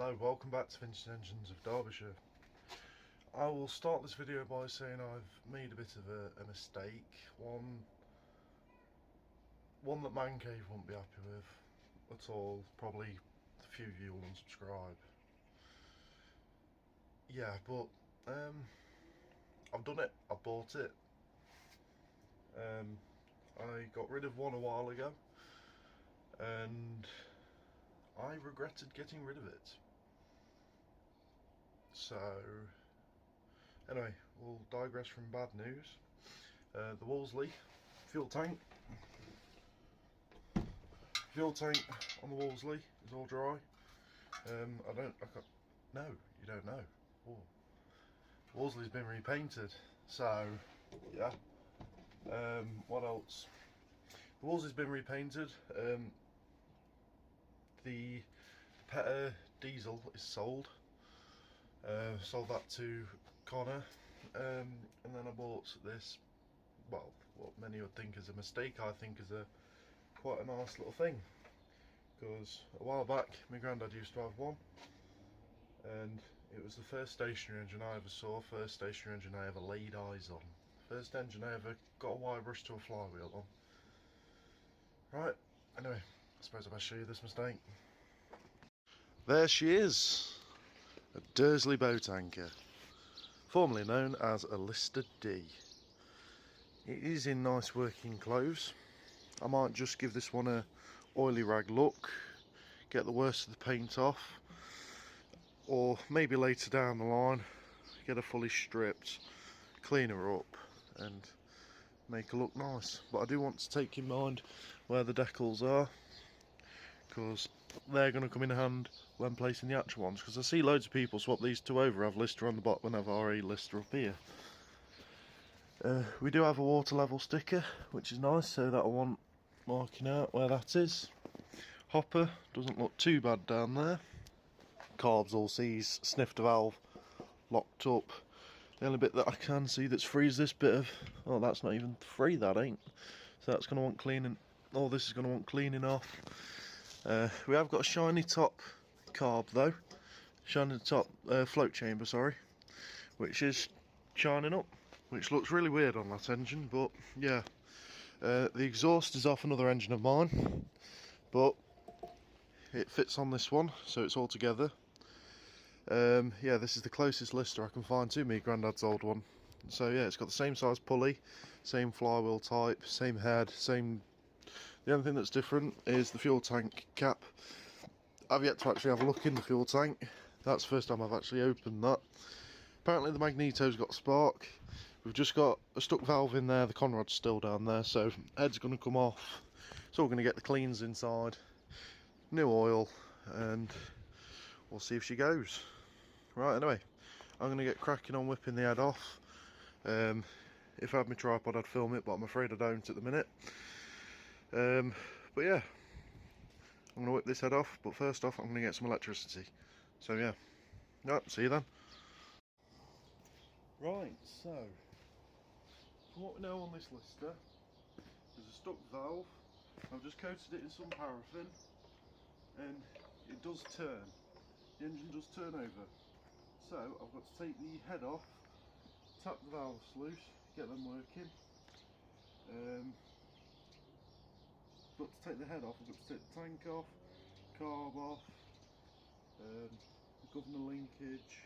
Hello, welcome back to Vintage Engines of Derbyshire. I will start this video by saying I've made a bit of a mistake, one that Man Cave won't be happy with at all. Probably a few of you will unsubscribe. Yeah, but I've done it, I bought it. I got rid of one a while ago and I regretted getting rid of it. So anyway, we'll digress from bad news. The Wolseley fuel tank on the Wolseley is all dry. No, you don't know. Oh. Wolseley's been repainted, so yeah. What else? The Wolseley's been repainted. The Petter diesel is sold. Sold that to Connor, and then I bought this, well, what many would think is a mistake, I think is quite a nice little thing, because a while back my granddad used to have one, and it was the first stationary engine I ever saw, first stationary engine I ever laid eyes on, first engine I ever got a wire brush to a flywheel on. Right, anyway, I suppose I best show you this mistake. There she is, a Dursley boat anchor, formerly known as a Lister D. It is in nice working clothes. I might just give this one a oily rag look, get the worst of the paint off, or maybe later down the line get her fully stripped, clean her up and make her look nice. But I do want to take in mind where the decals are, because they're going to come in hand when placing the actual ones, because I see loads of people swap these two over, have Lister on the bottom and have RE Lister up here. We do have a water level sticker, which is nice, so that'll want marking out where that is. Hopper doesn't look too bad down there. Carbs all sees, snifter valve locked up. The only bit that I can see that's free is this bit of, oh, that's not even free, that ain't. So that's going to want cleaning. Oh, this is going to want cleaning off. We have got a shiny top carb though, shiny top float chamber, sorry, which is shining up, which looks really weird on that engine. But yeah, the exhaust is off another engine of mine, but it fits on this one, so it's all together. Yeah, this is the closest Lister I can find to me granddad's old one. So yeah, it's got the same size pulley, same flywheel type, same head, same. The only thing that's different is the fuel tank cap. I've yet to actually have a look in the fuel tank. That's the first time I've actually opened that. Apparently the magneto's got spark. We've just got a stuck valve in there, the conrod's still down there, so head's going to come off. It's all going to get the cleans inside, new oil, and we'll see if she goes. Right, anyway, I'm going to get cracking on whipping the head off. If I had my tripod I'd film it, but I'm afraid I don't at the minute. But yeah, I'm going to whip this head off, but first off I'm going to get some electricity. So yeah, right, see you then. Right, so from what we know on this Lister, there's a stuck valve. I've just coated it in some paraffin and it does turn. The engine does turn over. So I've got to take the head off, tap the valves loose, get them working. Got to take the head off, I've got to take the tank off, carb off, the governor linkage,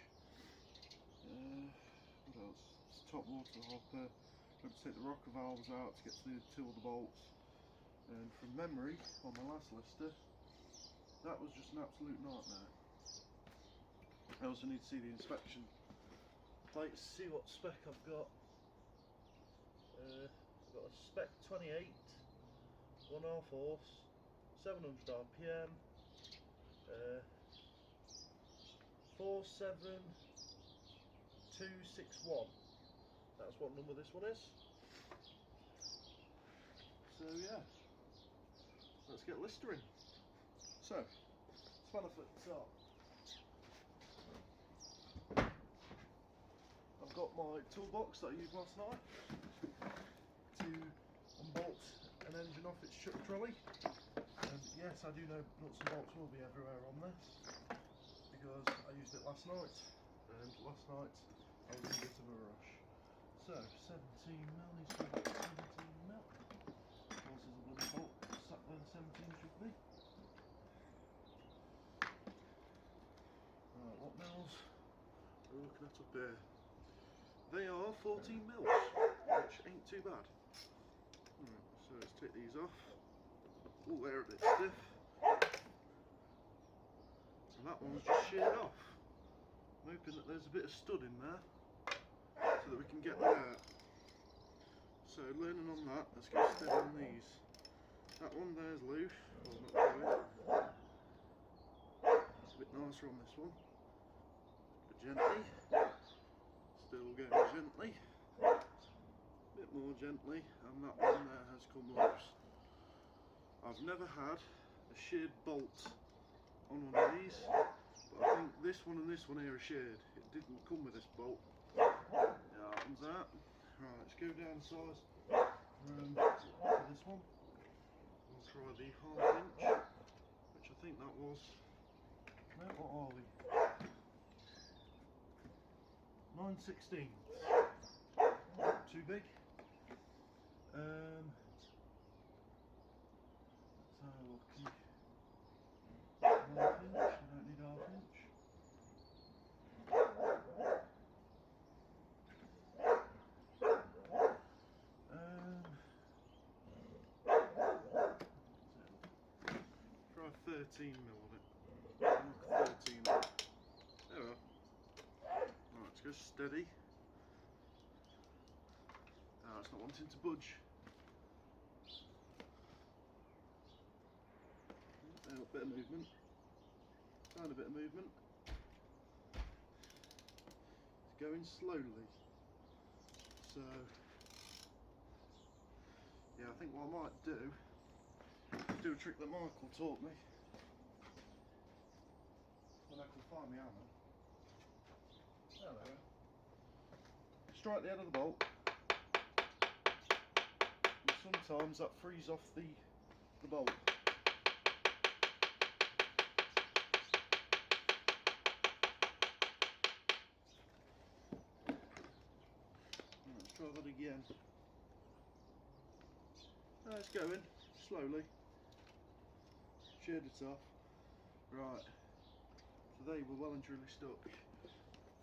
what else? It's top water hopper. Got to take the rocker valves out to get to the two other bolts. And from memory, on my last Lister, that was just an absolute nightmare. I also need to see the inspection plate to see what spec I've got. I've got a spec 28, 1.5 horse, 700 RPM, 47261. That's what number this one is. So yeah, let's get listering. So, spanner foot top. I've got my toolbox that I used last night to unbolt an engine off its chuck trolley. And yes, I do know nuts and bolts will be everywhere on this, because I used it last night, and last night I was in a bit of a rush. So 17mm needs to be 17mm. Of course, there's a bloody bolt sat where the 17 should be. Right, what mils are we looking at up here? They are 14mm, which ain't too bad. Right, so let's take these off. Oh, they're a bit stiff. And that one's just sheared off. I'm hoping that there's a bit of stud in there so that we can get that out. So learning on that, let's get steady on these. That one there's loose, well not fluid. It's a bit nicer on this one. But gently. Still going gently. A bit more gently, and that one there has come loose. I've never had a sheared bolt on one of these, but I think this one and this one here are sheared. It didn't come with this bolt. Yeah, that one's out. Right, let's go down the size for this one. We'll try the 1/2 inch, which I think that was. No, what are we? 9/16. Too big. Let's have a look. 1/2 inch. I don't need 1/2 inch. Try 13mm on it. 13. There we are. Right, let's go steady. Ah, it's not wanting to budge. A bit of movement. Tiny bit of movement. It's going slowly. So, yeah, I think what I might do is do a trick that Michael taught me when I can find my hammer. There we go. Strike the head of the bolt. And sometimes that frees off the bolt. Let's try that again. It's going slowly. Sheared it off. Right. So they were well and truly stuck.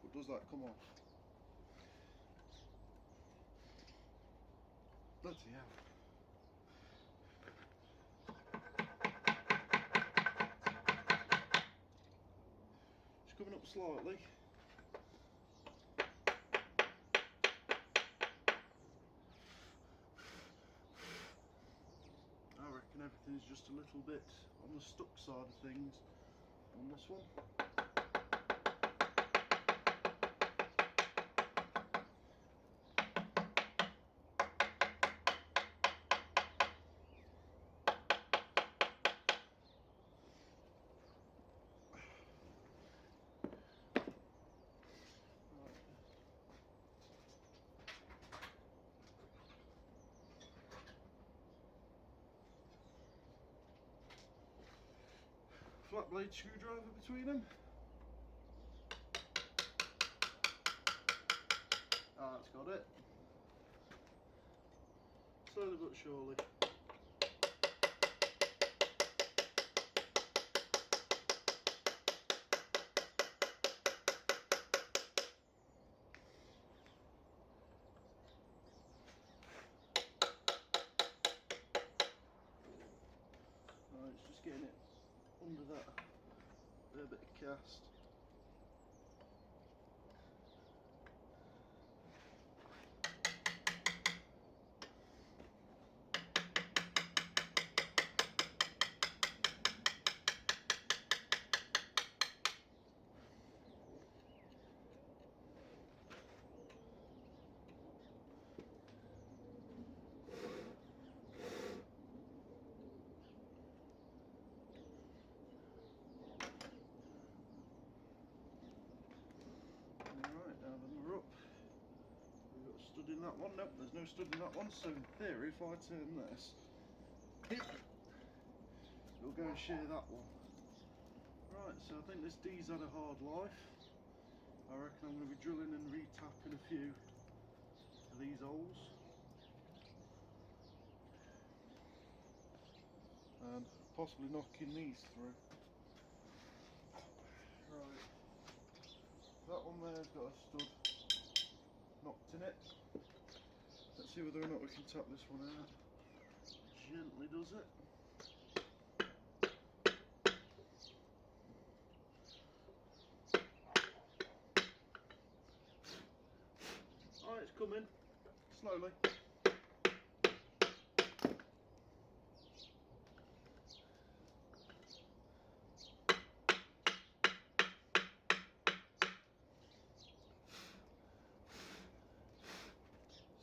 But does that come off? Bloody hell. It's coming up slightly. I reckon everything's just a little bit on the stuck side of things on this one. Flat blade screwdriver between them. Ah, that's got it. Slowly but surely. Right, it's just getting it under that bit of cast. Stud in that one. Nope, there's no stud in that one. So in theory, if I turn this, it'll go and shear that one. Right, so I think this D's had a hard life. I reckon I'm going to be drilling and re-tapping a few of these holes. And possibly knocking these through. Right, that one there's got a stud knocked in it. Let's see whether or not we can tap this one out. Gently does it. Alright, it's coming, slowly.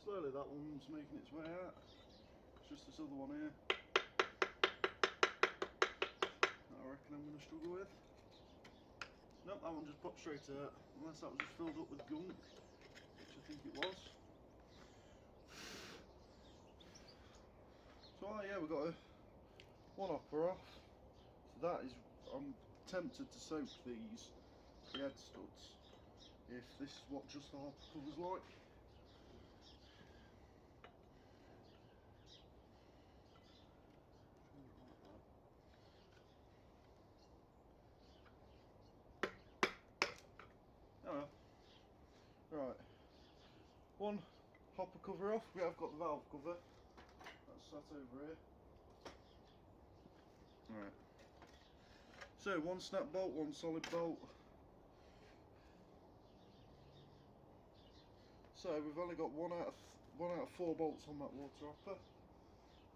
Slowly that one's making its way out. It's just this other one here that I reckon I'm going to struggle with. Nope, that one just popped straight out, unless that was just filled up with gunk, which I think it was. So yeah, we've got one hopper off. So that is, I'm tempted to soak these head studs if this is what just the hopper cover's like. Oh well. Right, one hopper cover off. We have got the valve cover. That's sat over here. Right. So one snap bolt, one solid bolt. So we've only got one out of 4 bolts on that water hopper,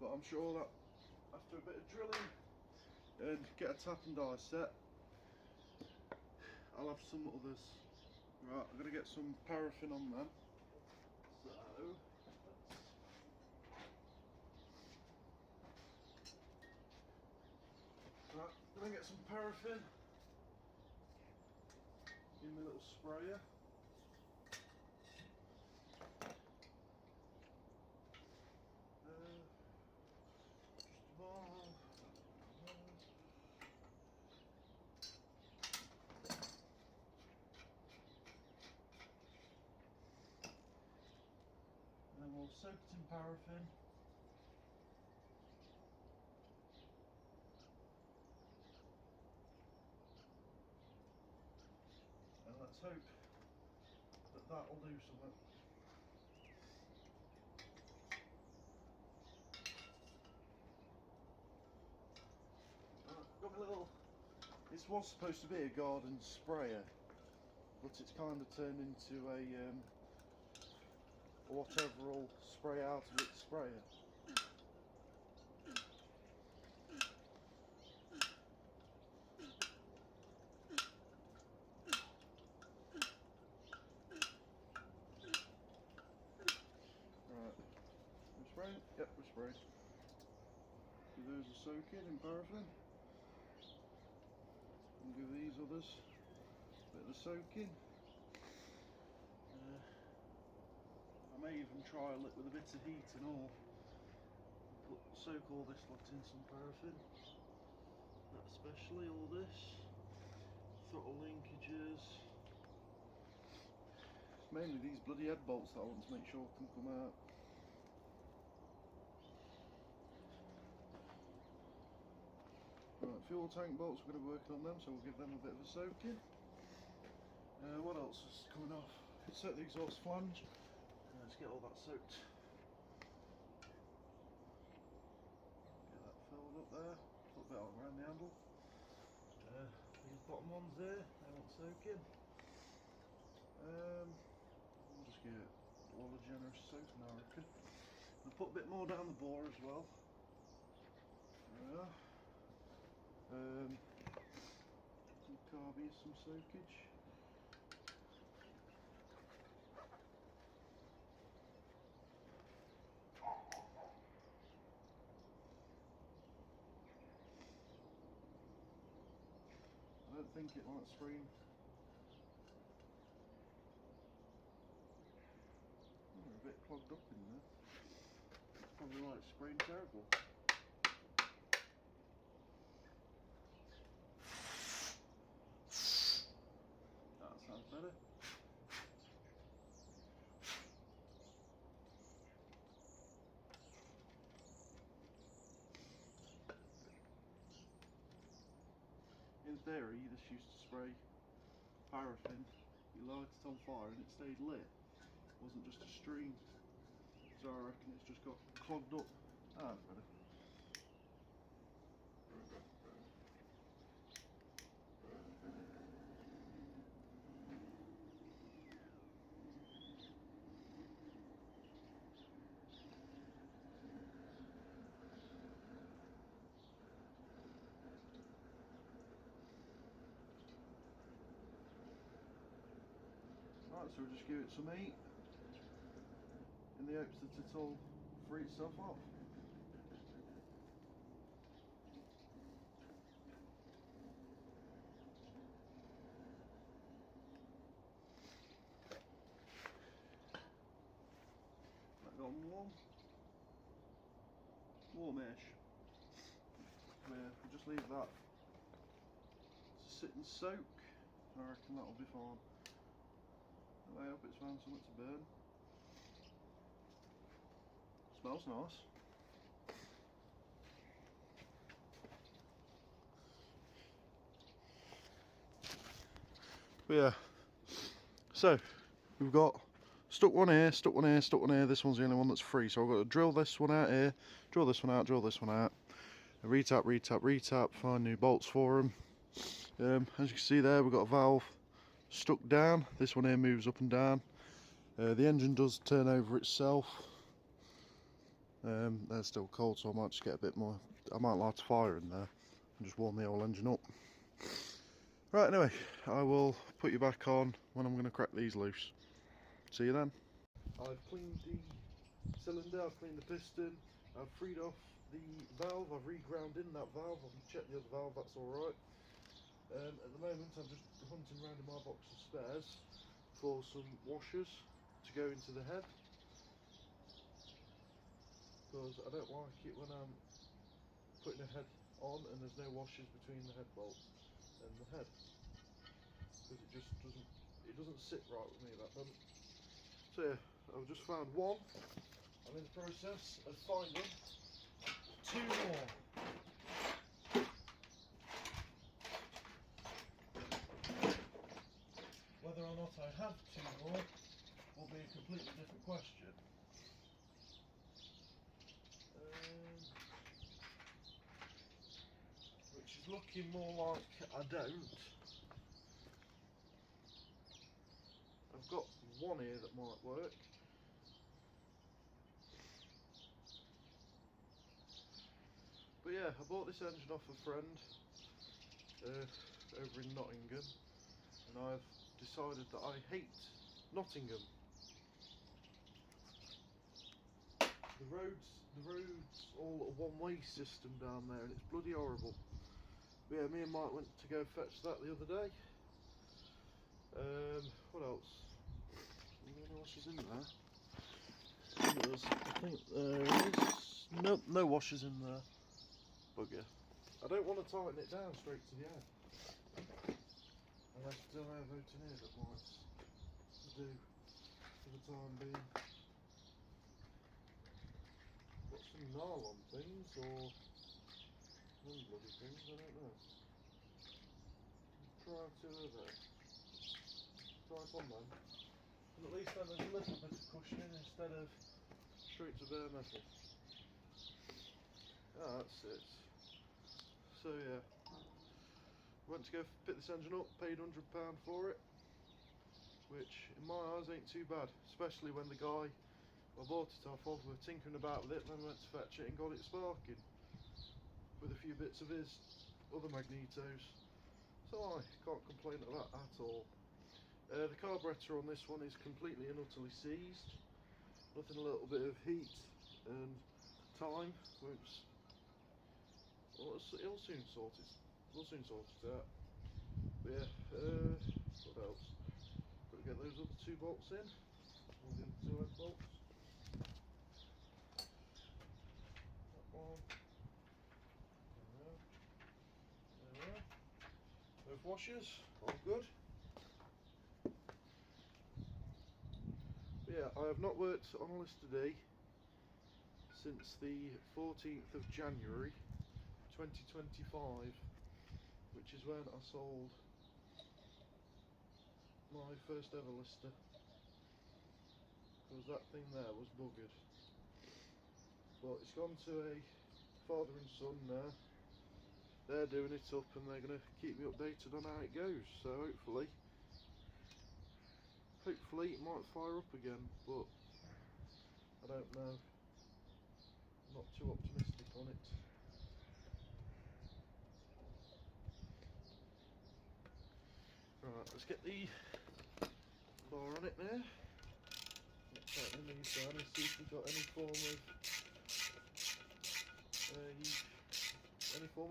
but I'm sure that after a bit of drilling and get a tap and die set, I'll have some others. Right, I'm gonna get some paraffin on them. So right, I'm gonna get some paraffin in my little sprayer. And then we'll soak it in paraffin. And let's hope that that'll do something. Got my little, this was supposed to be a garden sprayer, but it's kind of turned into a whatever will spray out of its sprayer. Right, we're spraying? Yep, we're spraying. Give those a soak in paraffin. And give these others a bit of a soak in. I may even trial it with a bit of heat and all. Soak all this lot in some paraffin. That especially, all this. Throttle linkages. It's mainly these bloody head bolts that I want to make sure can come out. Right, fuel tank bolts, we're going to be working on them, so we'll give them a bit of a soak in. What else is coming off? Soak the exhaust flange. Let's get all that soaked. Get that filled up there. Put a bit on around the handle. These bottom ones there, they want soaking. We'll just give it all a generous soak now, I reckon. I'll put a bit more down the bore as well. There we are. Some carbies, some soakage. I don't think it likes spraying. We're a bit clogged up in there. Probably like spraying terrible. in theory, this used to spray paraffin. You light it on fire and it stayed lit. It wasn't just a stream. So I reckon it's just got clogged up. Ah, I've got it. Right, so we'll just give it some heat in the hopes that it'll free itself up. That gone warm. Warmish. We'll just leave that to sit and soak. I reckon that'll be fine. I hope it's found something to burn. Smells nice. But yeah, so we've got stuck one here, stuck one here, stuck one here. This one's the only one that's free, so I've got to drill this one out here, drill this one out, drill this one out, retap, retap, retap, find new bolts for them. As you can see there, we've got a valve stuck down. This one here moves up and down. The engine does turn over itself. They're still cold, so I might just get a bit more. I might light a fire in there and just warm the whole engine up. Right, anyway, I will put you back on when I'm going to crack these loose. See you then. I've cleaned the cylinder, I've cleaned the piston, I've freed off the valve, I've reground in that valve, I've checked the other valve, that's alright. At the moment I'm just hunting around in my box of spares for some washers to go into the head, because I don't like it when I'm putting a head on and there's no washers between the head bolt and the head, because it just doesn't sit right with me, that doesn't. So yeah, I've just found one. I'm in the process of finding two more. Whether or not I have two more will be a completely different question. Which is looking more like I don't. I've got one here that might work. But yeah, I bought this engine off a friend over in Nottingham, and I've decided that I hate Nottingham. The roads all a one-way system down there, and it's bloody horrible. But yeah, me and Mike went to go fetch that the other day. What else? What else is in there? I think there is no washers in there. Bugger. I don't want to tighten it down straight to the head. Unless I have out in here that might do for the time being. Got some nylon things or some bloody things, I don't know. Try to there. Try it on then. And at least then there's a little bit of cushioning instead of straight to bare metal. Ah, that's it. So yeah, went to go pick this engine up, paid £100 for it, which in my eyes ain't too bad, especially when the guy I bought it off of were tinkering about with it, then went to fetch it and got it sparking with a few bits of his other magnetos. So I can't complain of that at all. The carburettor on this one is completely and utterly seized. Nothing a little bit of heat and time. Well, it'll soon sort it. We'll soon sort it out. But yeah, what else? Got to get those other two bolts in. All the other two head bolts. That one. There we are. Both washers, all good. But yeah, I have not worked on a list today since the 14th of January 2025. which is when I sold my first ever lister, because that thing there was buggered. But it's gone to a father and son now. They're doing it up and they're going to keep me updated on how it goes, so hopefully it might fire up again, but I don't know. I'm not too optimistic on it. Right, let's get the bar on it now. Let's tighten these down and see if we've got any form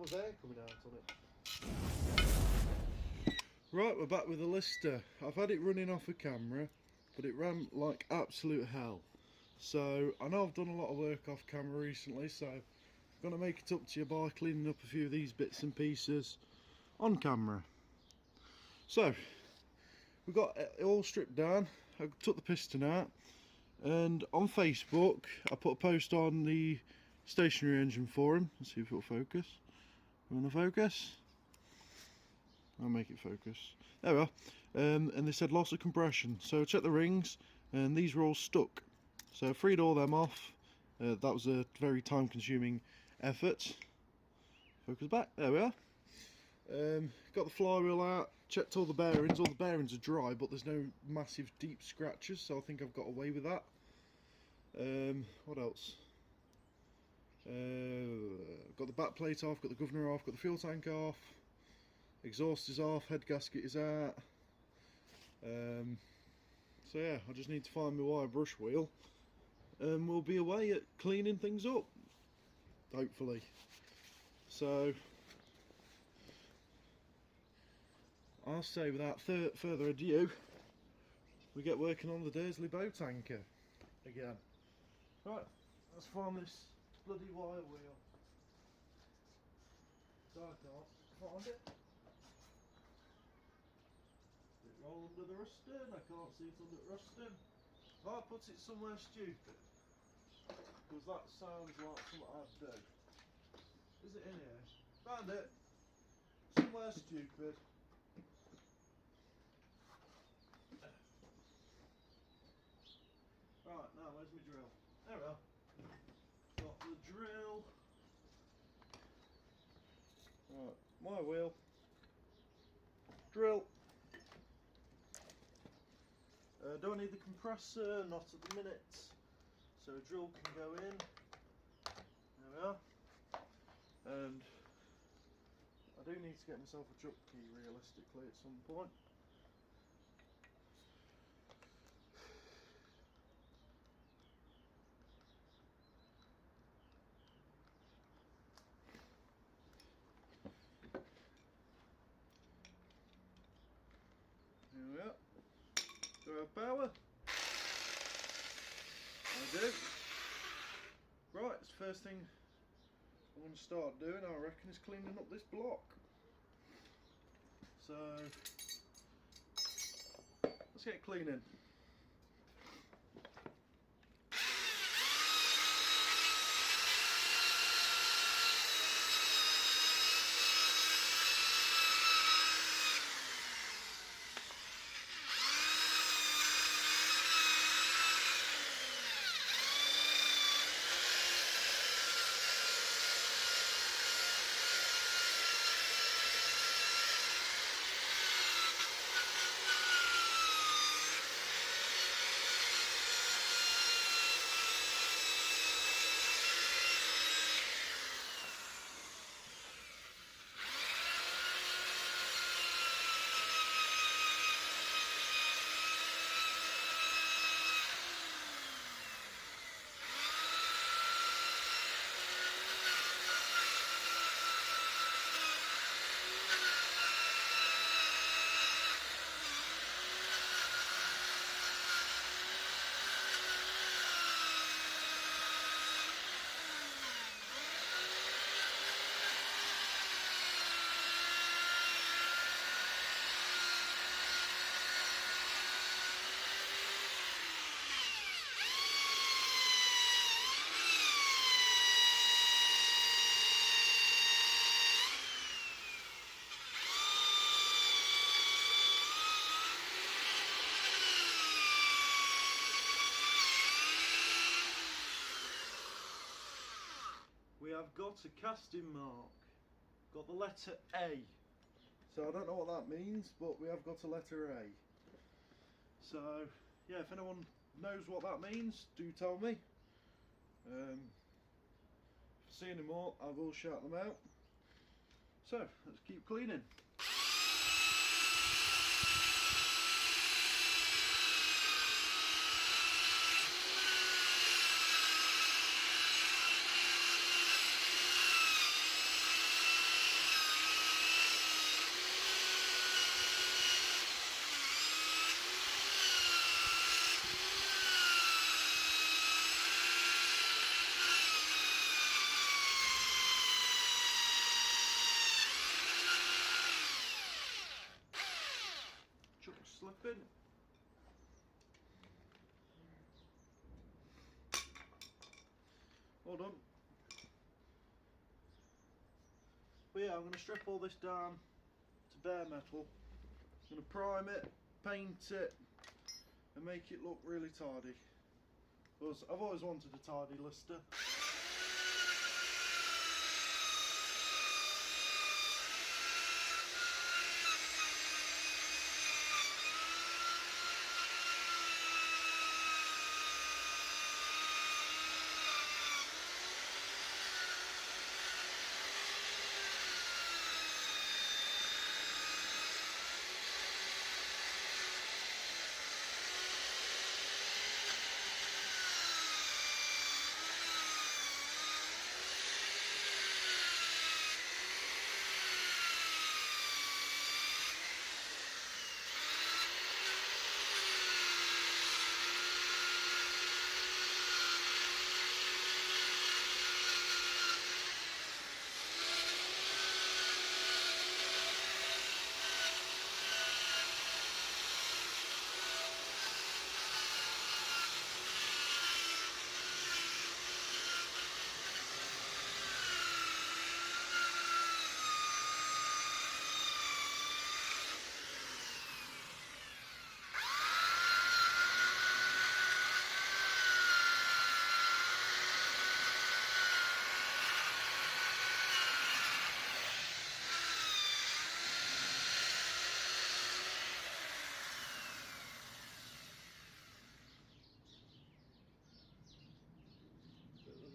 of air coming out on it. Right, we're back with the lister. I've had it running off a camera, but it ran like absolute hell. So I know I've done a lot of work off camera recently, so I'm going to make it up to you by cleaning up a few of these bits and pieces on camera. So we've got it all stripped down. I took the piston out, and on Facebook I put a post on the stationary engine forum. Let's see if it'll focus. Want to focus? I'll make it focus. There we are. And they said loss of compression. So I checked the rings, and these were all stuck. So I freed all them off. That was a very time-consuming effort. Focus back. There we are. Got the flywheel out. Checked all the bearings. All the bearings are dry, but there's no massive deep scratches. So I think I've got away with that. What else? Got the back plate off. Got the governor off. Got the fuel tank off. Exhaust is off. Head gasket is out. So yeah, I just need to find my wire brush wheel, and we'll be away at cleaning things up, hopefully. So I'll say without further ado, we get working on the Dursley boat anchor again. Right, let's find this bloody wire wheel. So I can't find it. It roll under the rustern. I can't see it under the rustern. If I put it somewhere stupid, because that sounds like something I'd do. Is it in here? Found it. Somewhere stupid. Right, now where's my drill? There we are. Got the drill. Right, my wheel. Drill. Do I need the compressor? Not at the minute. So a drill can go in. There we are. And I do need to get myself a chuck key realistically at some point. Here we are. Do I have power? I do. Right, it's the first thing I'm going to start doing, I reckon, is cleaning up this block. So let's get cleaning. have got a casting mark. Got the letter A. So I don't know what that means, but we have got a letter A. So yeah, if anyone knows what that means, do tell me. If I see any more, I will shout them out. So let's keep cleaning. Slipping. All done. But yeah, I'm going to strip all this down to bare metal. I'm going to prime it, paint it, and make it look really tidy. Because I've always wanted a tidy lister.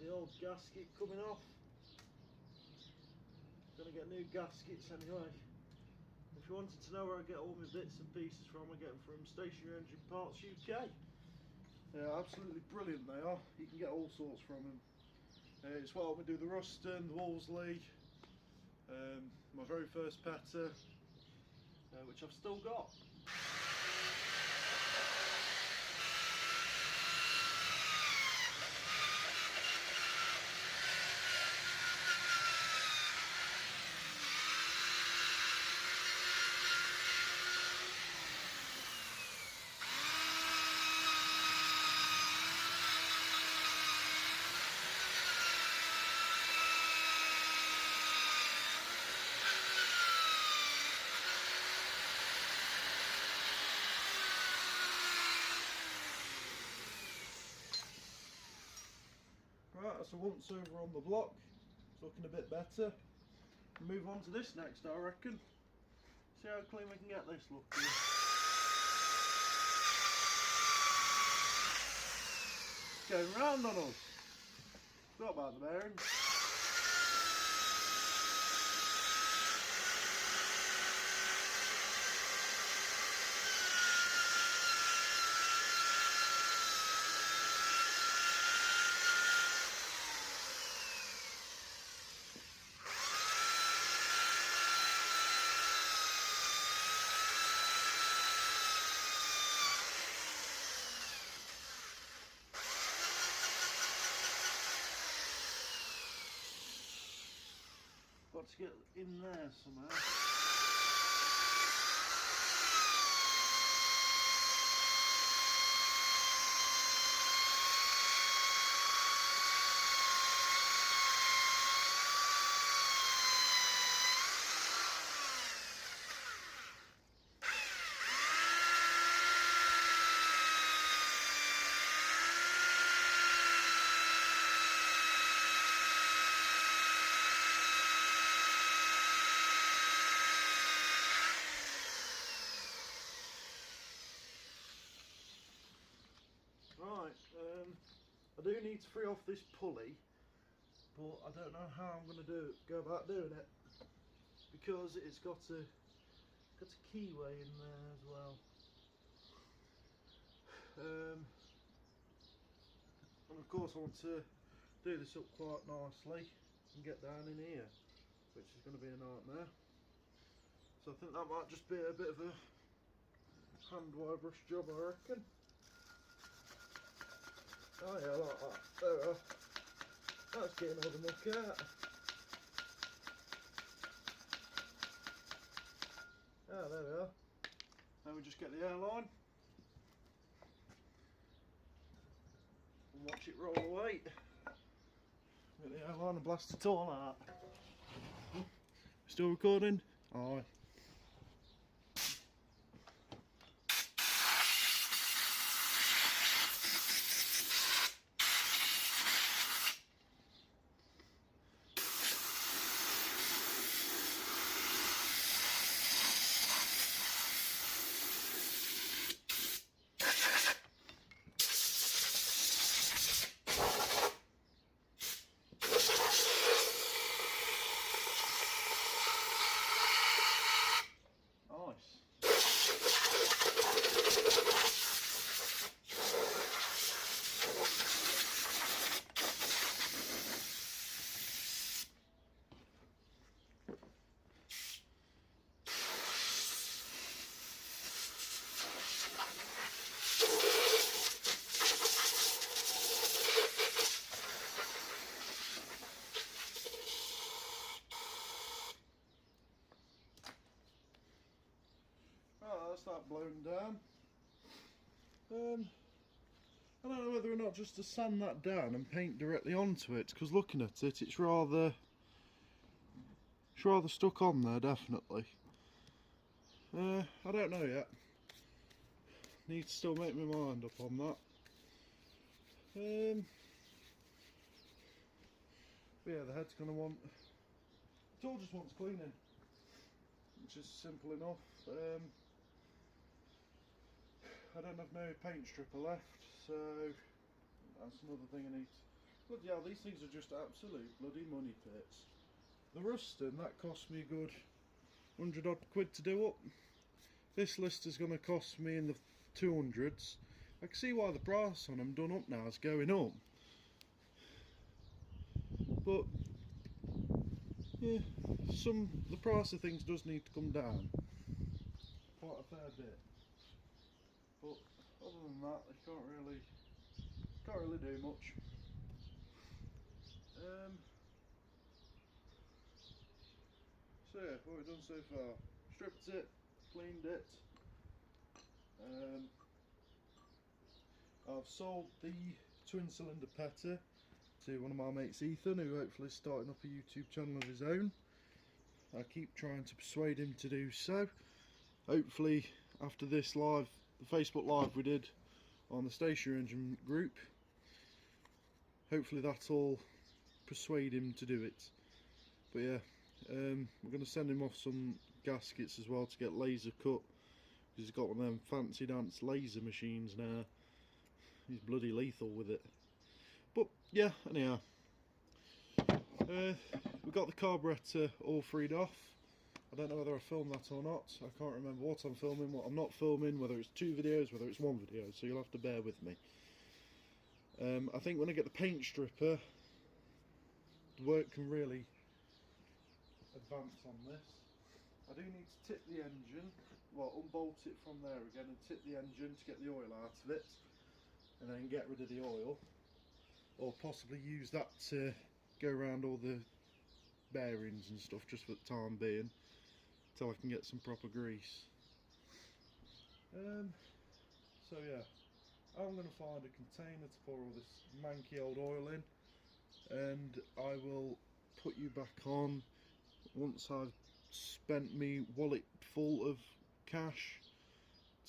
The old gasket coming off. Gonna get new gaskets anyway. If you wanted to know where I get all my bits and pieces from, I get them from Stationary Engine Parts UK. They're absolutely brilliant, they are. You can get all sorts from them. It's what helped me do the Ruston, the Wolseley, my very first Petter, which I've still got. Right, that's a once over on the block. It's looking a bit better. We'll move on to this next, I reckon. See how clean we can get this looking. It's going round on us. Forgot about the bearings. Got to get in there somehow. I do need to free off this pulley, but I don't know how I'm going to go about doing it, because it's got a keyway in there as well. And of course I want to do this up quite nicely and get down in here, which is going to be a nightmare. So I think that might just be a bit of a hand wire brush job, I reckon. Oh yeah, like that. There we are. That's getting all the muck out. Ah, there we are. Then we just get the airline and watch it roll away. Get the airline and blast it all out. Still recording? Aye. Nice. Oh, that's that blown down. I don't know whether or not just to sand that down and paint directly onto it, because looking at it, it's rather stuck on there, definitely. I don't know yet. Need to still make my mind up on that. But yeah, the head's going to want... It all just wants cleaning, which is simple enough. I don't have no paint stripper left, so that's another thing I need. But yeah, these things are just absolute bloody money pits. The rusting, that cost me a good 100 odd quid to do up. This list is going to cost me in the 200s. I can see why the price on them done up now is going up. But yeah, the price of things does need to come down quite a fair bit. But other than that, they can't really do much. So yeah, what we've done so far: stripped it, cleaned it. I've sold the twin cylinder petter to one of my mates, Ethan, who hopefully is starting up a YouTube channel of his own. I keep trying to persuade him to do so. Hopefully after this live, the Facebook live we did on the stationary engine group, hopefully that'll persuade him to do it. But yeah, we're going to send him off some gaskets as well to get laser cut, because he's got one of them fancy dance laser machines now. He's bloody lethal with it. But yeah, anyhow, we got the carburettor all freed off. I don't know whether I filmed that or not. I can't remember what I'm filming, what I'm not filming, whether it's 2 videos, whether it's 1 video, so you'll have to bear with me. I think when I get the paint stripper, the work can really advance on this. I do need to tip the engine, well, unbolt it from there again and tip the engine to get the oil out of it, and then get rid of the oil, or possibly use that to go around all the bearings and stuff just for the time being, till I can get some proper grease. So yeah, I'm going to find a container to pour all this manky old oil in, and I will put you back on once I've spent me wallet full of cash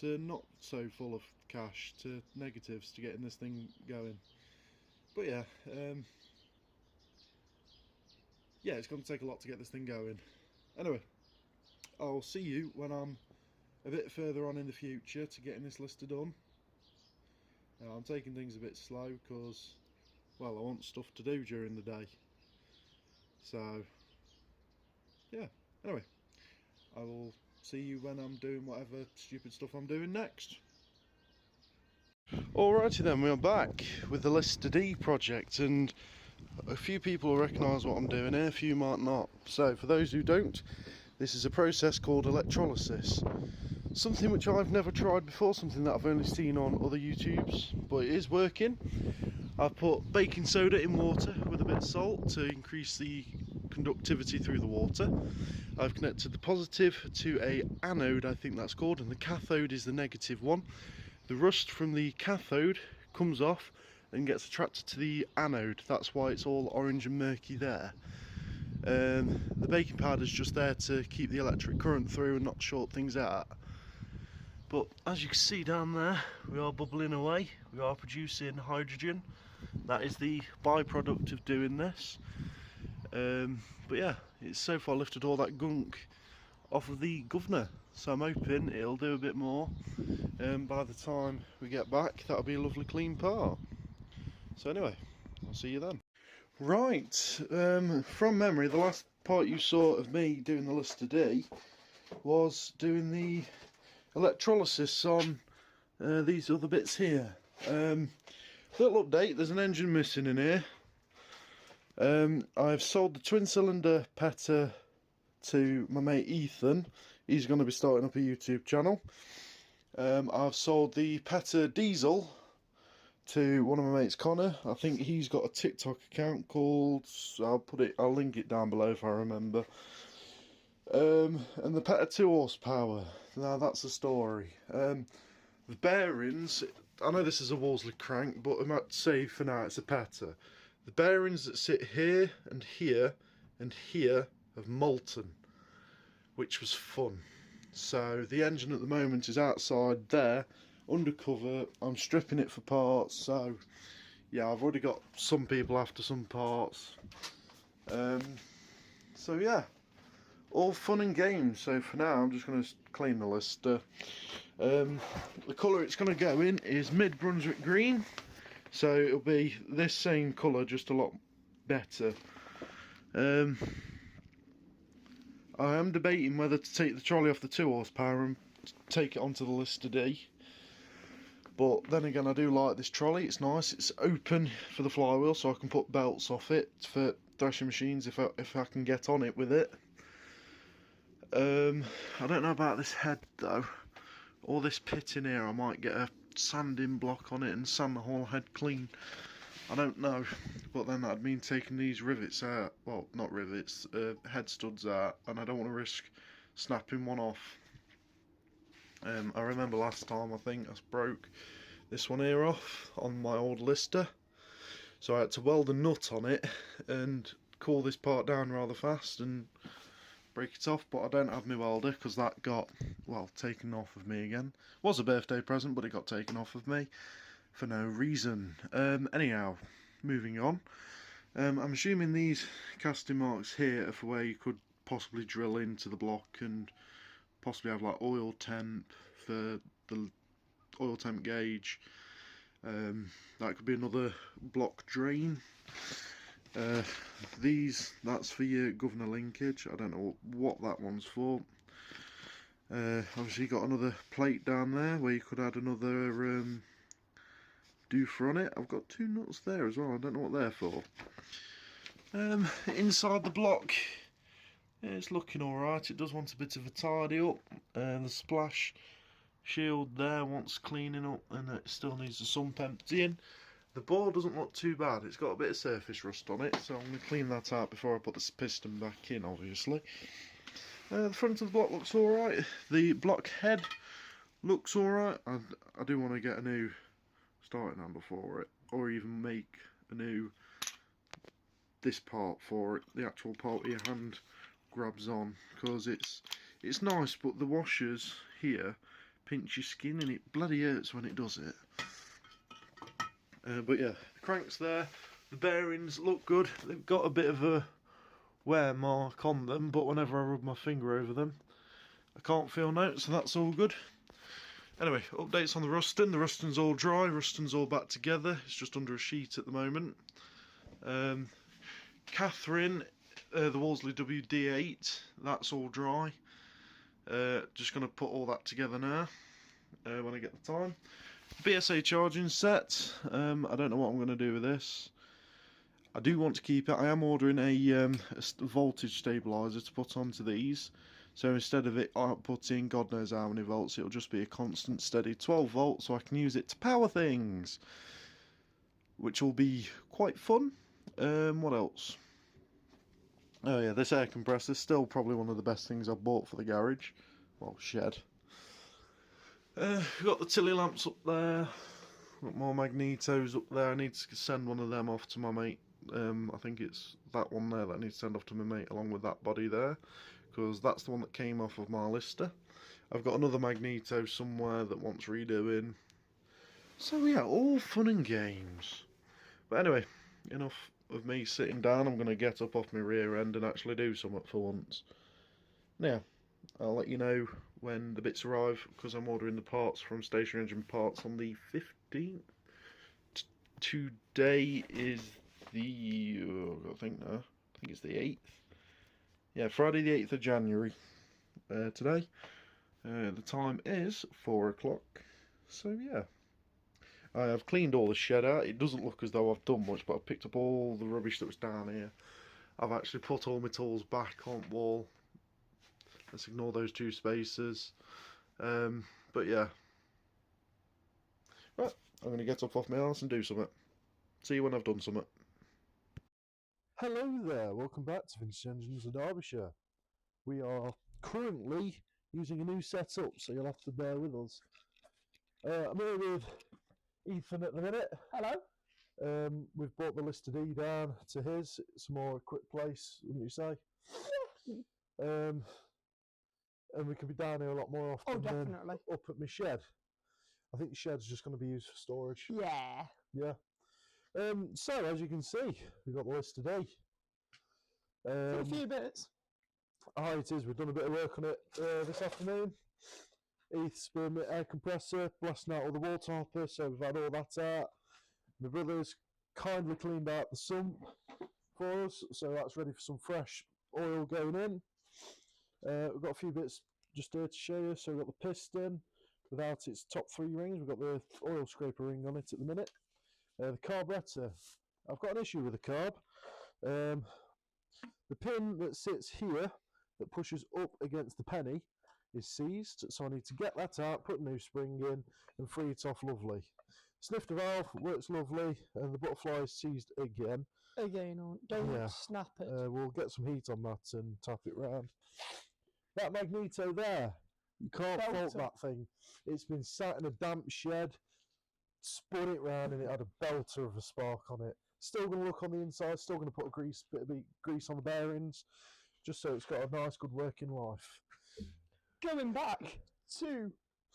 to not so full of cash to negatives to getting this thing going. But yeah, yeah, it's going to take a lot to get this thing going. Anyway, I'll see you when I'm a bit further on in the future to getting this list done. Now, I'm taking things a bit slow because well, I want stuff to do during the day. So, yeah, anyway, I will see you when I'm doing whatever stupid stuff I'm doing next. Alrighty then, we are back with the Lister D project, and a few people will recognise what I'm doing here, a few might not. So, for those who don't, this is a process called electrolysis. Something which I've never tried before, something that I've only seen on other YouTubes, but it is working. I've put baking soda in water with a bit of salt to increase the conductivity through the water. I've connected the positive to a anode, I think that's called, and the cathode is the negative one. The rust from the cathode comes off and gets attracted to the anode. That's why it's all orange and murky there. The baking powder is just there to keep the electric current through and not short things out. But as you can see down there, we are bubbling away. We are producing hydrogen. That is the byproduct of doing this. But yeah, it's so far lifted all that gunk off of the governor. So I'm hoping it'll do a bit more. By the time we get back, that'll be a lovely clean part. So anyway, I'll see you then. Right, from memory, the last part you saw of me doing the Lister D was doing the electrolysis on these other bits here. Little update, there's an engine missing in here. I've sold the twin cylinder petter to my mate Ethan. He's going to be starting up a YouTube channel. I've sold the petter diesel to one of my mates, Connor. I think he's got a TikTok account called, I'll link it down below if I remember. And the petter 2 horsepower. Now that's the story. The bearings, I know this is a Wolseley crank, but I might say for now it's a petter. The bearings that sit here and here and here have molten, which was fun. So the engine at the moment is outside there, undercover. I'm stripping it for parts, so yeah, I've already got some people after some parts. So yeah, all fun and games. So for now I'm just going to clean the Lister. The colour it's going to go in is Mid Brunswick green, so it'll be this same colour, just a lot better. I am debating whether to take the trolley off the 2 horsepower and take it onto the Lister D. But then again, I do like this trolley. It's nice. It's open for the flywheel, so I can put belts off it for threshing machines if I can get on it with it. I don't know about this head though. All this pit in here, I might get a sanding block on it and sand the whole head clean. I don't know, but then that'd mean taking these rivets out. Well, not rivets, head studs out, and I don't want to risk snapping one off. I remember last time I think I broke this one here off on my old Lister, so I had to weld a nut on it and cool this part down rather fast and break it off. But I don't have my welder because that got, well, taken off of me again. Was a birthday present, but it got taken off of me for no reason. Anyhow, moving on. I'm assuming these casting marks here are for where you could possibly drill into the block and possibly have like oil temp for the oil temp gauge. That could be another block drain. That's for your governor linkage. I don't know what that one's for. Obviously you got another plate down there where you could add another doofer on it. I've got 2 nuts there as well. I don't know what they're for. Inside the block, yeah, it's looking alright. It does want a bit of a tidy up. The splash shield there wants cleaning up, and it still needs the sump emptying. The bore doesn't look too bad. It's got a bit of surface rust on it, so I'm going to clean that out before I put the piston back in, obviously. The front of the block looks alright. The block head looks alright. I do want to get a new starting handle for it, or even make a new this part for it, the actual part your hand grabs on, because it's nice, but the washers here pinch your skin and it bloody hurts when it does it. But yeah, the crank's there, the bearings look good. They've got a bit of a wear mark on them, but whenever I rub my finger over them I can't feel notes, so that's all good. Anyway, updates on the rusting. The rusting's all dry, rusting's all back together. It's just under a sheet at the moment. Catherine, the Wolseley WD8, that's all dry. Just going to put all that together now when I get the time. BSA charging set. I don't know what I'm going to do with this. I do want to keep it. I am ordering a voltage stabilizer to put onto these. So instead of it outputting God knows how many volts, it'll just be a constant steady 12 volts, so I can use it to power things, which will be quite fun. What else? Oh yeah, this air compressor is still probably one of the best things I've bought for the garage. Well, shed. We've got the Tilly lamps up there. Got more magnetos up there. I need to send one of them off to my mate. I think it's that one there that I need to send off to my mate along with that body there, because that's the one that came off of my Lister. I've got another magneto somewhere that wants redoing. So yeah, all fun and games. But anyway, enough of me sitting down. I'm going to get up off my rear end and actually do something for once. Now, I'll let you know when the bits arrive, because I'm ordering the parts from Stationary Engine Parts on the 15th. Today is the, I think it's the 8th. Yeah, Friday the 8th of January today. The time is 4 o'clock. So yeah, I have cleaned all the shed out. It doesn't look as though I've done much, but I've picked up all the rubbish that was down here. I've actually put all my tools back on the wall. Let's ignore those two spaces. But yeah. Right, I'm going to get up off my arse and do something. See you when I've done something. Hello there, welcome back to Vintage Engines of Derbyshire. We are currently using a new setup, so you'll have to bear with us. I'm here with Ethan at the minute. Hello. We've brought the Lister D down to his. It's a more equipped place, wouldn't you say? And we could be down here a lot more often than up at my shed. I think the shed's just going to be used for storage. Yeah. Yeah. So, as you can see, we've got the Lister D. A few bits. Oh, it is. We've done a bit of work on it this afternoon. Heath's been the air compressor, blasting out all the wall topper, so we've had all that out. My brother's kindly cleaned out the sump for us, so that's ready for some fresh oil going in. We've got a few bits just here to show you. So we've got the piston without its top 3 rings. We've got the oil scraper ring on it at the minute. The carburettor, I've got an issue with the carb. The pin that sits here that pushes up against the penny is seized, so I need to get that out, put a new spring in and free it off lovely. Snifter valve works lovely, and the butterfly is seized again. Don't snap it. We'll get some heat on that and tap it round. That magneto there, you can't fault that thing. It's been sat in a damp shed, spun it round, and it had a belter of a spark on it. Still going to look on the inside, still going to put a bit of grease on the bearings, just so it's got a nice good working life. Going back to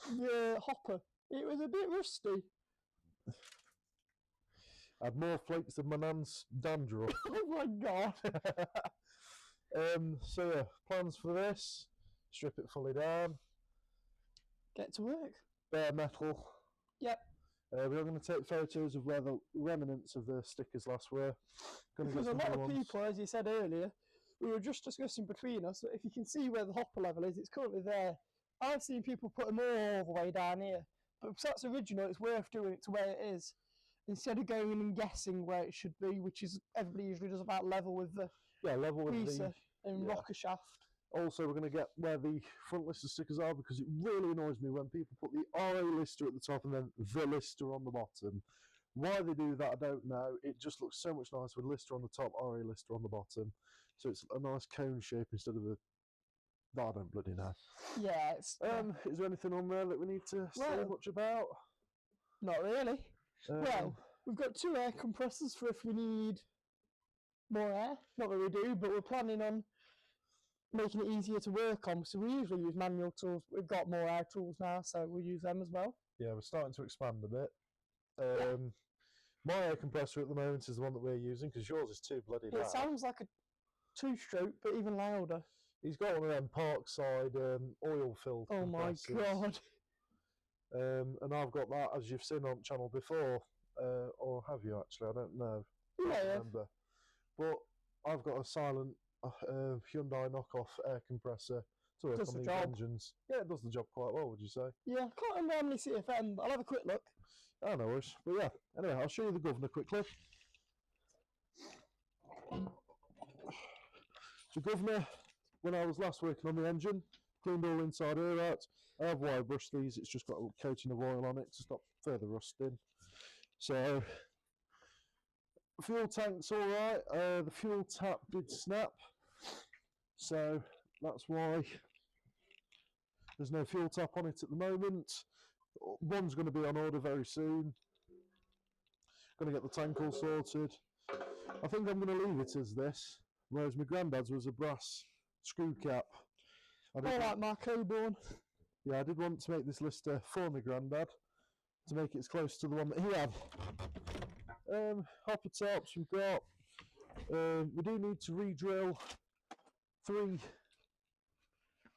the hopper, it was a bit rusty. I had more flakes than my nan's dandruff. Oh my god. So yeah, plans for this, strip it fully down. Get to work. Bare metal. Yep. We are going to take photos of where the remnants of the stickers last were. Because a lot of people, as you said earlier, we were just discussing between us that if you can see where the hopper level is, it's currently there. I've seen people put them all the way down here. But if that's original, it's worth doing it to where it is. Instead of going and guessing where it should be, which is everybody usually does about level with the greaser and rocker shaft. Also, we're going to get where the front Lister stickers are, because it really annoys me when people put the RA Lister at the top and then the Lister on the bottom. Why they do that, I don't know. It just looks so much nicer with Lister on the top, RA Lister on the bottom. So it's a nice cone shape instead of a... I don't bloody know. Yeah, it's... is there anything on there that we need to say much about? Not really. Well, we've got 2 air compressors for if we need more air. Not that we do, but we're planning on making it easier to work on. So we usually use manual tools. We've got more air tools now, so we'll use them as well. Yeah, we're starting to expand a bit. My air compressor at the moment is the one that we're using, because yours is too bloody loud. It sounds like a 2-stroke, but even louder. He's got one of them Parkside oil-filled compressors. Oh my god. And I've got that, as you've seen on the channel before. Or have you actually? I don't know. You may can't have. remember. But I've got a silent Hyundai knockoff air compressor to work Does on the these job. engines. Yeah, it does the job quite well, would you say? Yeah, I can't remember how many CFM, but I'll have a quick look. I know worries. But yeah, anyway, I'll show you the governor quickly. The governor, when I was last working on the engine, cleaned all inside air out. I have wire brushed these, it's just got a little coating of oil on it to stop further rusting. So, fuel tank's alright, the fuel tap did snap, so that's why there's no fuel tap on it at the moment. One's going to be on order very soon. Going to get the tank all sorted. I think I'm going to leave it as this, whereas my granddad's was a brass screw cap. I like my Coburn. Yeah, I did want to make this lister for my granddad, to make it as close to the one that he had. Hopper tops we've got. We do need to re-drill 3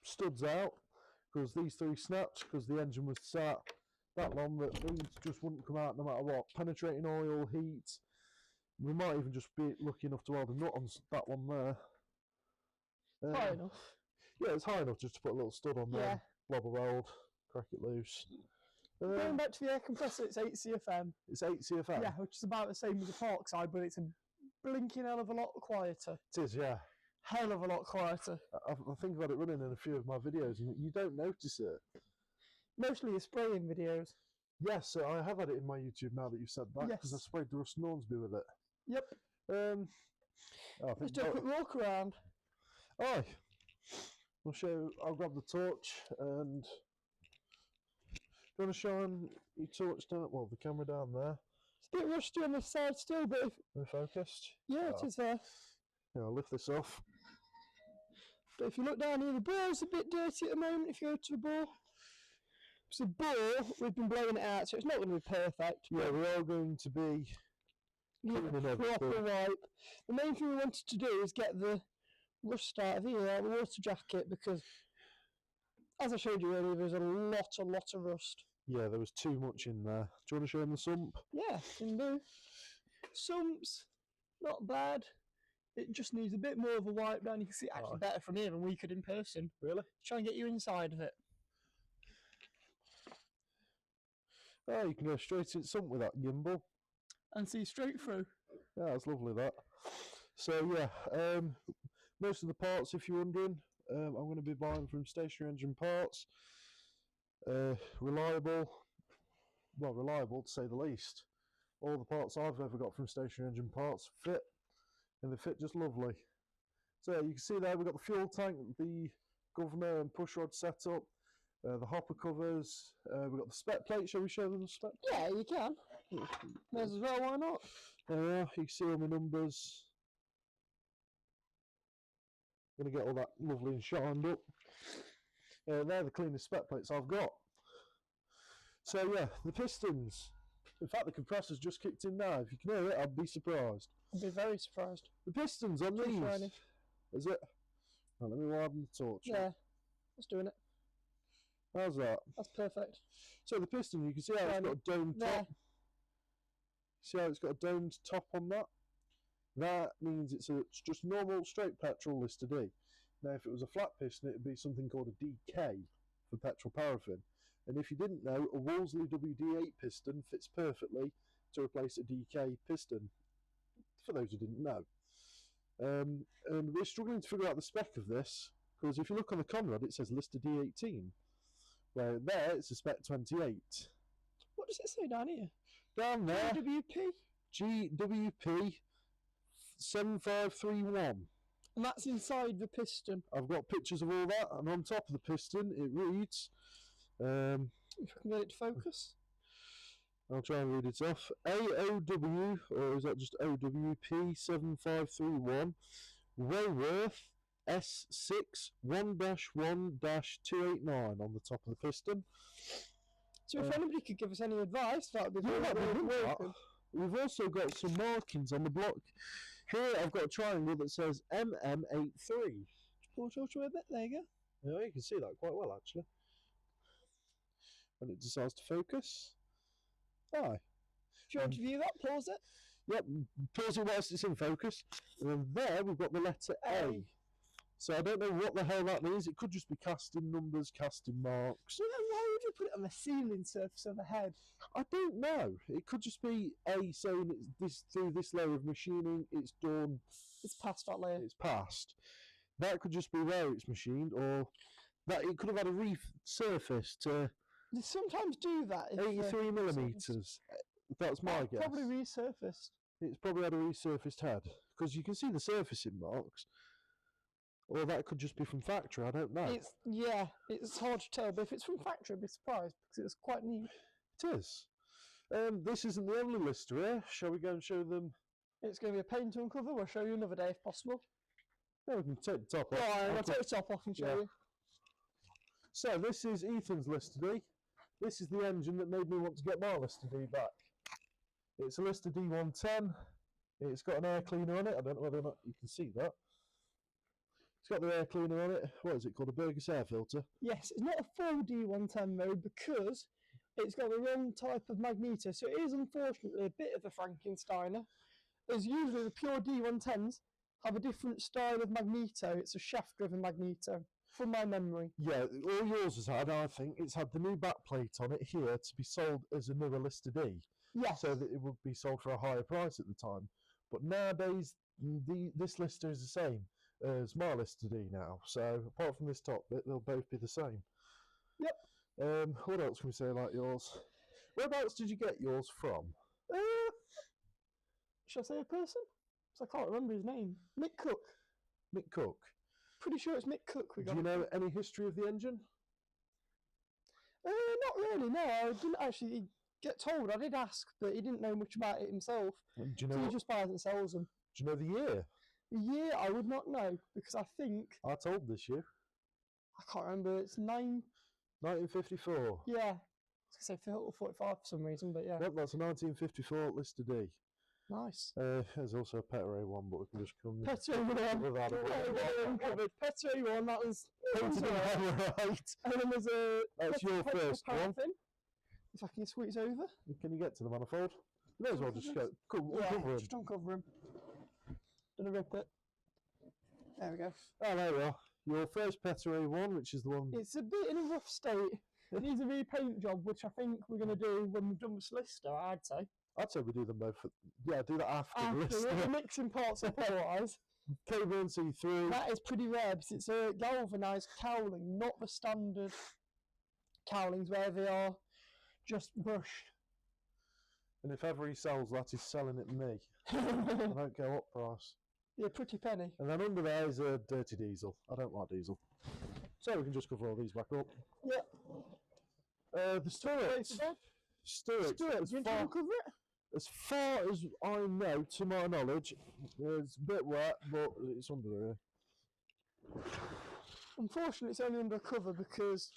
studs out, because these 3 snapped, because the engine was sat that long that these just wouldn't come out no matter what. Penetrating oil, heat. We might even just be lucky enough to weld a nut on that one there. High enough. Yeah, it's high enough just to put a little stud on there. Blob a weld, crack it loose. Going back to the air compressor, it's 8 CFM. It's 8 CFM? Yeah, which is about the same as the Parkside, but it's a blinking hell of a lot quieter. It is, yeah. Hell of a lot quieter. I think I've got it running in a few of my videos and you don't notice it. Mostly the spraying videos. Yes, so I have had it in my YouTube now that you've said that, because I sprayed the Rust Nornsby with it. Yep. Let's do a quick walk around. Aye. I'll grab the torch and... Do you want to shine your torch down, well, the camera down there? It's a bit rusty on the side still, but if... We're focused? Yeah, it is there. Yeah, I'll lift this off. But if you look down here, the bore's a bit dirty at the moment if you go to the bore. So bore, we've been blowing it out, so it's not going to be perfect. Yeah, we are going to be cleaning everything. Proper wipe. The main thing we wanted to do is get the rust out of here, out of the water jacket, because as I showed you earlier, there's a lot of rust. Yeah, there was too much in there. Do you want to show them the sump? Yeah, can do. Sump's not bad. It just needs a bit more of a wipe down. You can see it actually better from here than we could in person. Really? Try and get you inside of it. Oh, you can go straight in sump with that gimbal. And see straight through. Yeah, that's lovely that. So yeah, most of the parts, if you're wondering, I'm going to be buying from Stationary Engine Parts. Reliable to say the least. All the parts I've ever got from Stationary Engine Parts fit, and they fit just lovely. So you can see there we've got the fuel tank, the governor and push rod setup, the hopper covers, we've got the spec plate. Shall we show them the spec plate? Yeah, you can. May as well, why not? You can see all my numbers. Going to get all that lovely and shined up. They're the cleanest spec plates I've got. So yeah, the pistons. In fact, the compressor's just kicked in now. If you can hear it, I'd be surprised. I'd be very surprised. The pistons on these. Shiny. Is it? Right, let me widen the torch. Yeah, that's doing it. How's that? That's perfect. So the piston, you can see how it's got a domed top. See how it's got a domed top on that? That means it's just normal straight petrol listed D. Now if it was a flat piston, it would be something called a DK for petrol paraffin. And if you didn't know, a Wolseley WD8 piston fits perfectly to replace a DK piston, for those who didn't know. And we're struggling to figure out the spec of this, because if you look on the Conrad, it says listed D18. Where there, it's a spec 28. What does it say down here? Down there, GWP 7531. And that's inside the piston. I've got pictures of all that, and on top of the piston, it reads... if I can get it to focus. I'll try and read it off. AOW, or is that just OWP 7531, Wayworth S6 1-1-289 on the top of the piston. So if anybody could give us any advice, that would be very welcome. We've also got some markings on the block. Here I've got a triangle that says MM83. Pull torch away a bit, there you go. Yeah, you can see that quite well actually. When it decides to focus. Aye. If you want to view that, pause it. Yep, pause it whilst it's in focus. And then there we've got the letter A. So I don't know what the hell that means. It could just be casting numbers, casting marks. So then why would you put it on the ceiling surface of the head? I don't know. It could just be A saying it's this through this layer of machining, it's done. It's past that layer. It's passed. That could just be where it's machined, or that it could have had a resurface to They sometimes do that. 83 millimeters. That's my guess. Probably resurfaced. It's probably had a resurfaced head because you can see the surfacing marks. Or that could just be from factory. I don't know. It's hard to tell, but if it's from factory, I'd be surprised because it's quite neat. It is. This isn't the only lister here. Shall we go and show them? It's going to be a pain to uncover. We'll show you another day if possible. No, we can take the top off. I'll take the top off and show you. So this is Ethan's Lister D. This is the engine that made me want to get my Lister D back. It's a Lister D110. It's got an air cleaner on it. I don't know whether or not you can see that. It's got the air cleaner on it. What is it called? A Burgess air filter? Yes, it's not a full D110 mode because it's got the wrong type of magneto. So it is unfortunately a bit of a Frankensteiner. As usually the pure D110s have a different style of magneto. It's a shaft-driven magneto, from my memory. Yeah, all yours has had, I think, it's had the new backplate on it here to be sold as a newer Lister D. Yes. So that it would be sold for a higher price at the time. But nowadays, this Lister is the same as my Lister D now. So apart from this top bit, they'll both be the same. Yep. What else can we say like yours? Whereabouts did you get yours from? Should I say a person? Because I can't remember his name. Mick Cook. Mick Cook. Pretty sure it's Mick Cook we got. Do you know any history of the engine? Not really, no. I didn't actually get told. I did ask, but he didn't know much about it himself. And do you know So he just buys and sells them. Do you know the year? The year I would not know, because I think... I told this year. I can't remember. It's 1954. Yeah. I was going to say 45 for some reason, but yeah. Yep, that's a 1954 Lister D. Nice. There's also a Petro one, but we can just come Petro one. without it. Petro one, that was... Painted in right. And then there's a... That's your first one. If I can squeeze over. Can you get to the manifold? You may as well just go. Cool, uncover him. Just uncover him. Gonna rip it. There we go. Oh, there we are. Your first Petro one, which is the one... It's a bit in a rough state. It needs a repaint job, which I think we're going to do when we've done the Lister, I'd say. I'd say we do them both. Yeah, do that after the Lister. We're mixing parts up otherwise. Cable C3. That is pretty rare because it's a galvanised cowling, not the standard cowlings where they are just brushed. And if ever he sells that, he's selling it to me. I don't go up price. Yeah, pretty penny. And then under there is a dirty diesel. I don't like diesel. So we can just cover all these back up. Yeah. The Stuart. Stuart. Do you want to uncover it? As far as I know, to my knowledge, it's a bit wet, but it's under there. Unfortunately, it's only under cover because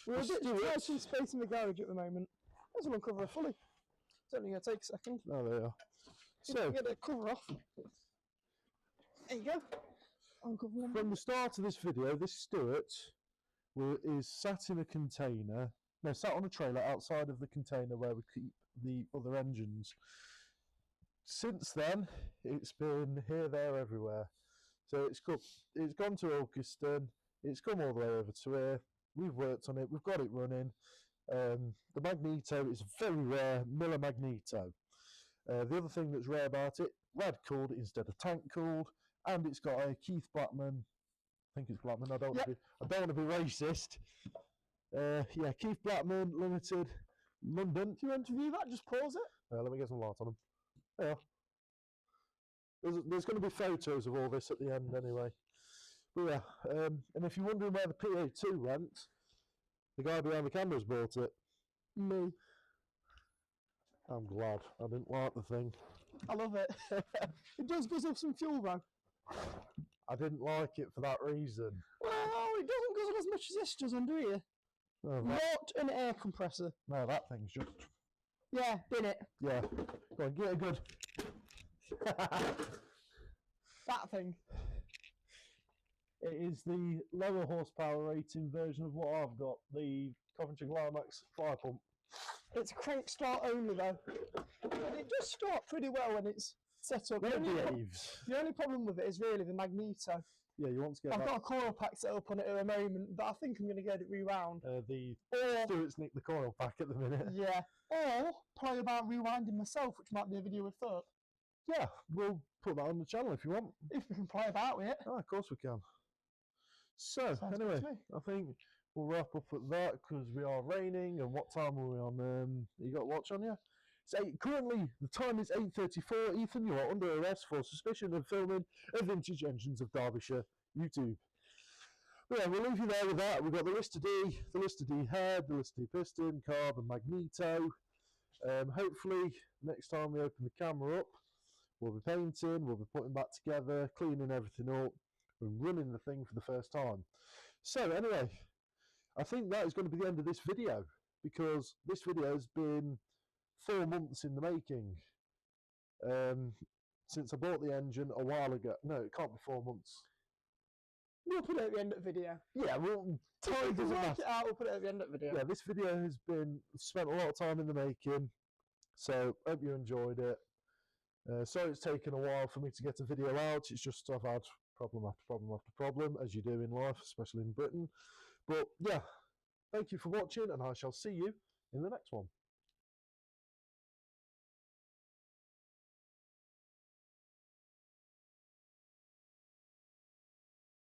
we're a bit tight in space in the garage at the moment. Let's uncover it fully. It's only going to take a second. Oh, there you are. So, get the cover off. There you go. Uncover one. From the start of this video, this Stuart is sat in a container. No, sat on a trailer outside of the container where we keep the other engines. Since then, it's been here, there, everywhere. So it's gone to Ilkeston. It's come all the way over to here. We've worked on it. We've got it running. The magneto is very rare, Miller magneto. The other thing that's rare about it, rad cooled instead of tank cooled, and it's got a Keith Blackman. I think it's Blackman. I don't want to be racist. Yeah, Keith Blackman Limited, London. If you want to view that, just pause it. Let me get some light on them. Yeah. There's going to be photos of all this at the end anyway. But yeah, and if you're wondering where the PA2 went, the guy behind the cameras bought it. Me. I'm glad. I didn't like the thing. I love it. It does guzzle some fuel though. I didn't like it for that reason. Well, it doesn't guzzle as much as this does under here. Oh, Not an air compressor. No, that thing's just... Yeah, bin it. Yeah. Go on, get it good. That thing. It is the lower horsepower rating version of what I've got, the Coventry Climax fire pump. It's a crank start only though. And it does start pretty well when it's set up. It behaves. The only problem with it is really the magneto. Yeah, you want to get I've that. got a coil pack set up on it at the moment, but I think I'm going to get it rewound. Stuart's nicked the coil pack at the minute. Yeah. Or play about rewinding myself, which might be a video with thought. Yeah, we'll put that on the channel if you want. If we can play about with it. Oh, of course we can. So, Sounds anyway, good to me. I think we'll wrap up at that because we are raining. And what time are we on? You got a watch on you? It's currently, the time is 8:34. Ethan, you are under arrest for suspicion of filming a vintage engines of Derbyshire YouTube. But yeah, we'll leave you there with that. We've got the Lister D, the Lister D head, the Lister D piston, carb and magneto. Hopefully, next time we open the camera up, we'll be painting, we'll be putting that together, cleaning everything up, and running the thing for the first time. So anyway, I think that is going to be the end of this video, because this video has been 4 months in the making. Since I bought the engine a while ago. No, it can't be 4 months. We'll put it at the end of the video. Yeah, well, time doesn't matter. It out, we'll put it at the end of the video. Yeah, this video has been spent a lot of time in the making, so hope you enjoyed it. Sorry it's taken a while for me to get a video out. It's just I've had problem after problem after problem, as you do in life, especially in Britain. But yeah, thank you for watching, and I shall see you in the next one.